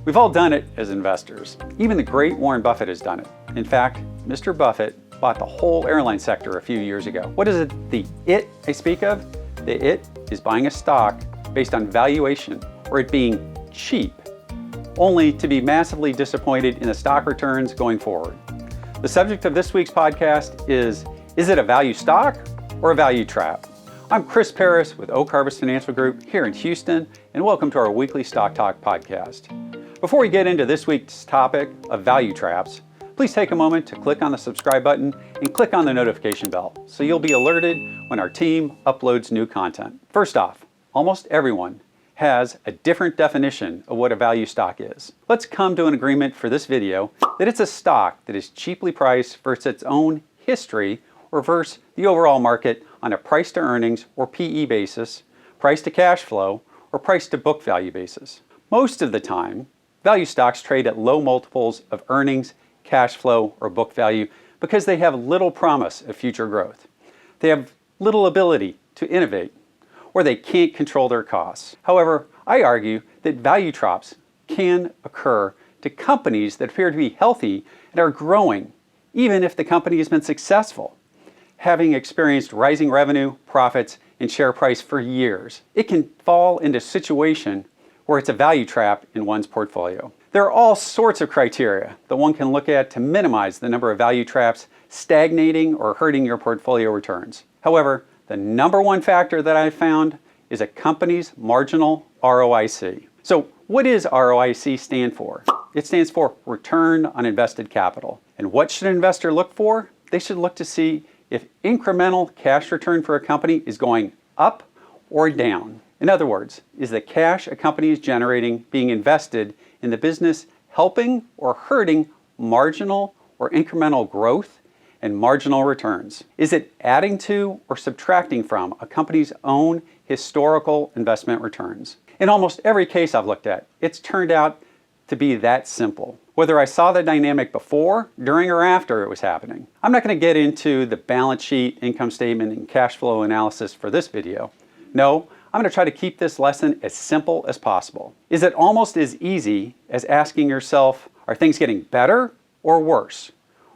We've all done it as investors. Even the great Warren Buffett has done it. In fact, Mr. Buffett bought the whole airline sector a few years ago. What is it I speak of? The it is buying a stock based on valuation or it being cheap, only to be massively disappointed in the stock returns going forward. The subject of this week's podcast is it a value stock or a value trap? I'm Chris Perras with Oak Harvest Financial Group here in Houston, and welcome to our weekly Stock Talk podcast. Before we get into this week's topic of value traps, please take a moment to click on the subscribe button and click on the notification bell so you'll be alerted when our team uploads new content. First off, almost everyone has a different definition of what a value stock is. Let's come to an agreement for this video that it's a stock that is cheaply priced versus its own history or versus the overall market on a price to earnings or PE basis, price to cash flow, or price to book value basis. Most of the time, value stocks trade at low multiples of earnings, cash flow, or book value because they have little promise of future growth. They have little ability to innovate, or they can't control their costs. However, I argue that value traps can occur to companies that appear to be healthy and are growing, even if the company has been successful, having experienced rising revenue, profits, and share price for years. It can fall into a situation where it's a value trap in one's portfolio. There are all sorts of criteria that one can look at to minimize the number of value traps stagnating or hurting your portfolio returns. However, the number one factor that I've found is a company's marginal ROIC. So what does ROIC stand for? It stands for return on invested capital. And what should an investor look for? They should look to see if incremental cash return for a company is going up or down. In other words, is the cash a company is generating being invested in the business helping or hurting marginal or incremental growth and marginal returns? Is it adding to or subtracting from a company's own historical investment returns? In almost every case I've looked at, it's turned out to be that simple. Whether I saw the dynamic before, during, or after it was happening. I'm not going to get into the balance sheet, income statement, and cash flow analysis for this video. No, I'm going to try to keep this lesson as simple as possible. Is it almost as easy as asking yourself, are things getting better or worse?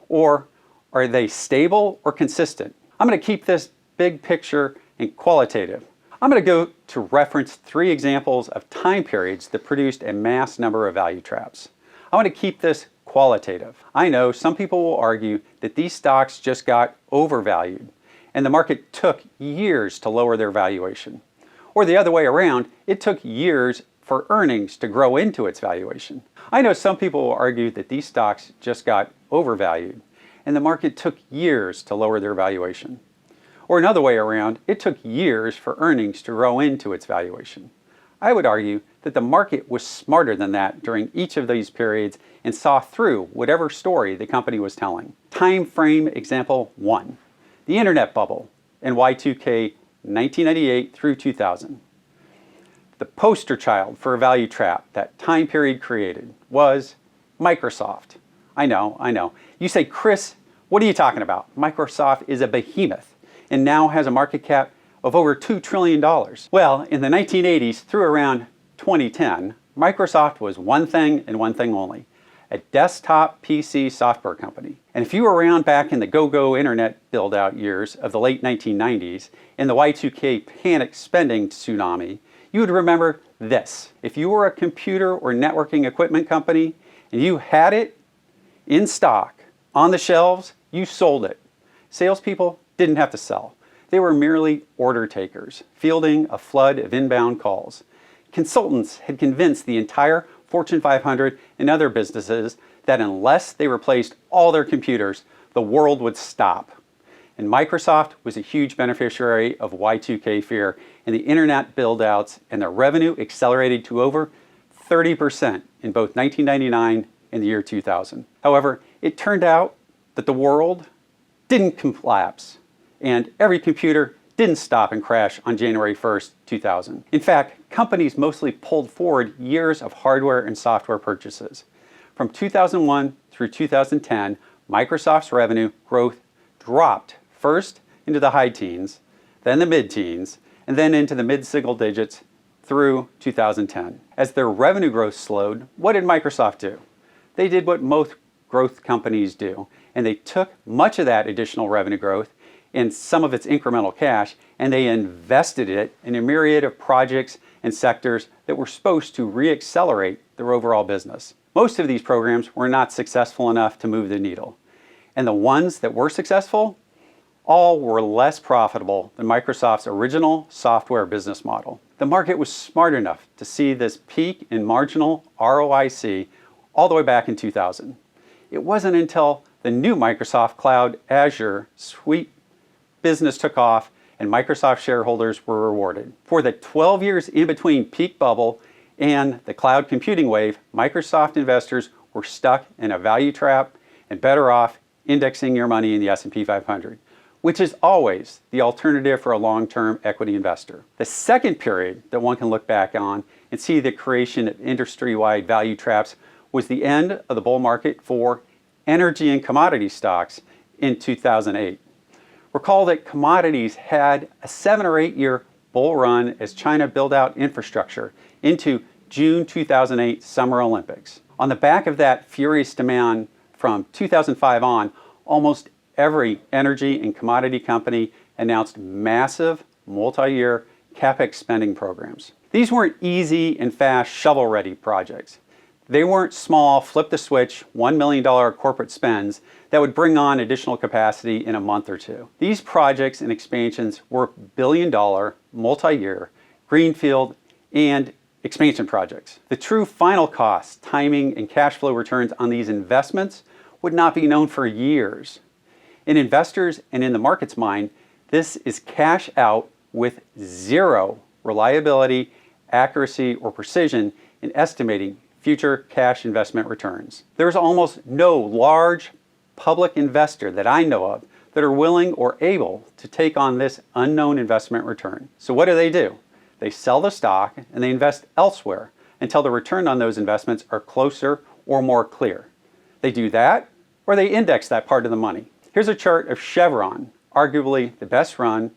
Or are they stable or consistent? I'm going to keep this big picture and qualitative. I'm going to go to reference 3 examples of time periods that produced a mass number of value traps. I want to keep this qualitative. I know some people will argue that these stocks just got overvalued and the market took years to lower their valuation. Or the other way around, it took years for earnings to grow into its valuation. I know some people will argue that these stocks just got overvalued and the market took years to lower their valuation. Or another way around, it took years for earnings to grow into its valuation. I would argue that the market was smarter than that during each of these periods and saw through whatever story the company was telling. Time frame example 1, the internet bubble in Y2K 1998 through 2000. The poster child for a value trap that time period created was Microsoft. I know. You say, Chris, what are you talking about? Microsoft is a behemoth and now has a market cap of over $2 trillion. Well, in the 1980s through around 2010, Microsoft was one thing and one thing only, a desktop PC software company. And if you were around back in the go-go internet build-out years of the late 1990s and the Y2K panic spending tsunami, you would remember this. If you were a computer or networking equipment company and you had it in stock on the shelves, you sold it. Salespeople didn't have to sell. They were merely order takers, fielding a flood of inbound calls. Consultants had convinced the entire Fortune 500 and other businesses that unless they replaced all their computers, the world would stop. And Microsoft was a huge beneficiary of Y2K fear and the internet build-outs, and their revenue accelerated to over 30% in both 1999 and the year 2000. However, it turned out that the world didn't collapse, and every computer didn't stop and crash on January 1st, 2000. In fact, companies mostly pulled forward years of hardware and software purchases. From 2001 through 2010, Microsoft's revenue growth dropped first into the high teens, then the mid-teens, and then into the mid-single digits through 2010. As their revenue growth slowed, what did Microsoft do? They did what most growth companies do, and they took much of that additional revenue growth and some of its incremental cash, and they invested it in a myriad of projects and sectors that were supposed to re-accelerate their overall business. Most of these programs were not successful enough to move the needle. And the ones that were successful, all were less profitable than Microsoft's original software business model. The market was smart enough to see this peak in marginal ROIC all the way back in 2000. It wasn't until the new Microsoft Cloud Azure suite business took off and Microsoft shareholders were rewarded. For the 12 years in between peak bubble and the cloud computing wave, Microsoft investors were stuck in a value trap and better off indexing your money in the S&P 500, which is always the alternative for a long-term equity investor. The second period that one can look back on and see the creation of industry-wide value traps was the end of the bull market for energy and commodity stocks in 2008. Recall that commodities had a 7 or 8 year bull run as China built out infrastructure into June 2008 Summer Olympics. On the back of that furious demand from 2005 on, almost every energy and commodity company announced massive multi-year CapEx spending programs. These weren't easy and fast shovel-ready projects. They weren't small, flip the switch, $1 million corporate spends that would bring on additional capacity in a month or two. These projects and expansions were billion-dollar, multi-year, greenfield, and expansion projects. The true final costs, timing, and cash flow returns on these investments would not be known for years. In investors and in the market's mind, this is cash out with zero reliability, accuracy, or precision in estimating future cash investment returns. There's almost no large public investor that I know of that are willing or able to take on this unknown investment return. So what do? They sell the stock and they invest elsewhere until the return on those investments are closer or more clear. They do that, or they index that part of the money. Here's a chart of Chevron, arguably the best run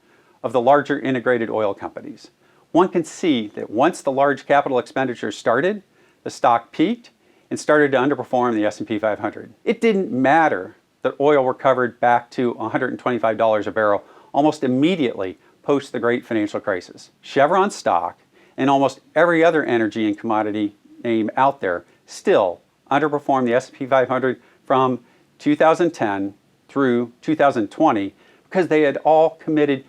of the larger integrated oil companies. One can see that once the large capital expenditures started, the stock peaked and started to underperform the S&P 500. It didn't matter that oil recovered back to $125 a barrel almost immediately post the great financial crisis. Chevron stock and almost every other energy and commodity name out there still underperformed the S&P 500 from 2010 through 2020 because they had all committed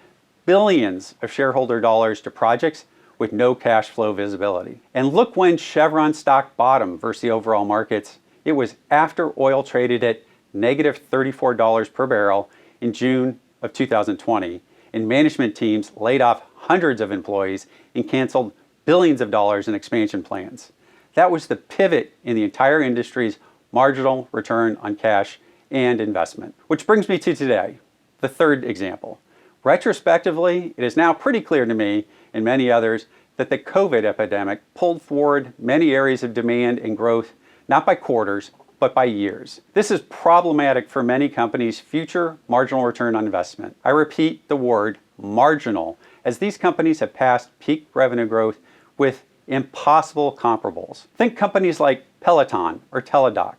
billions of shareholder dollars to projects with no cash flow visibility. And look when Chevron stock bottomed versus the overall markets. It was after oil traded at negative $34 per barrel in June of 2020, and management teams laid off hundreds of employees and canceled billions of dollars in expansion plans. That was the pivot in the entire industry's marginal return on cash and investment. Which brings me to today, the third example. Retrospectively, it is now pretty clear to me and many others that the COVID epidemic pulled forward many areas of demand and growth, not by quarters, but by years. This is problematic for many companies' future marginal return on investment. I repeat the word marginal, as these companies have passed peak revenue growth with impossible comparables. Think companies like Peloton or Teladoc.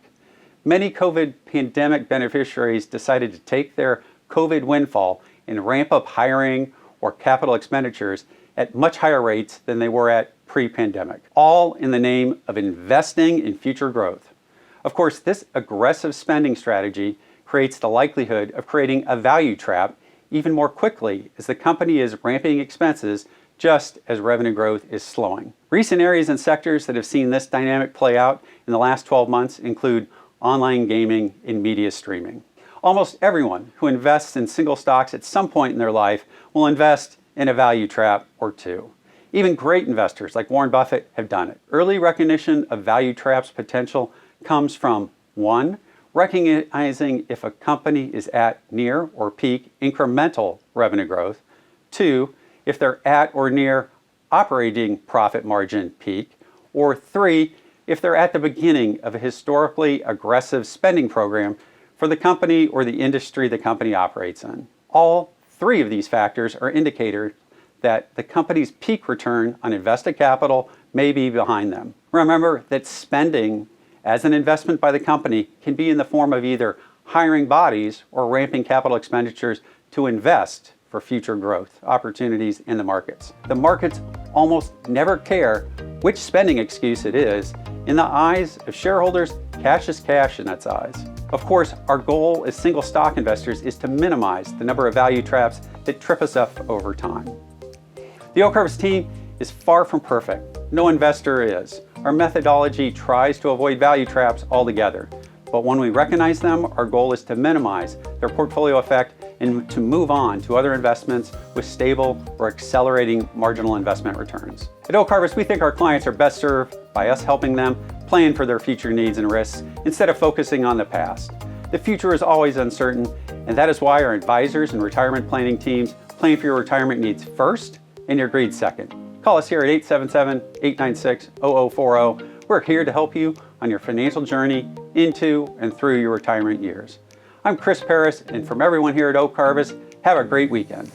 Many COVID pandemic beneficiaries decided to take their COVID windfall and ramp up hiring or capital expenditures at much higher rates than they were at pre-pandemic, all in the name of investing in future growth. Of course, this aggressive spending strategy creates the likelihood of creating a value trap even more quickly as the company is ramping expenses just as revenue growth is slowing. Recent areas and sectors that have seen this dynamic play out in the last 12 months include online gaming and media streaming. Almost everyone who invests in single stocks at some point in their life will invest in a value trap or two. Even great investors like Warren Buffett have done it. Early recognition of value traps potential comes from 1, recognizing if a company is at near or peak incremental revenue growth, 2, if they're at or near operating profit margin peak, or 3, if they're at the beginning of a historically aggressive spending program for the company or the industry the company operates in. All 3 of these factors are indicators that the company's peak return on invested capital may be behind them. Remember that spending as an investment by the company can be in the form of either hiring bodies or ramping capital expenditures to invest for future growth opportunities in the markets. The markets almost never care which spending excuse it is. In the eyes of shareholders, cash is cash in its eyes. Of course, our goal as single stock investors is to minimize the number of value traps that trip us up over time. The Oak Harvest team is far from perfect. No investor is. Our methodology tries to avoid value traps altogether. But when we recognize them, our goal is to minimize their portfolio effect and to move on to other investments with stable or accelerating marginal investment returns. At Oak Harvest, we think our clients are best served by us helping them plan for their future needs and risks instead of focusing on the past. The future is always uncertain, and that is why our advisors and retirement planning teams plan for your retirement needs first and your greed second. Call us here at 877-896-0040. We're here to help you on your financial journey into and through your retirement years. I'm Chris Perras, and from everyone here at Oak Harvest, have a great weekend.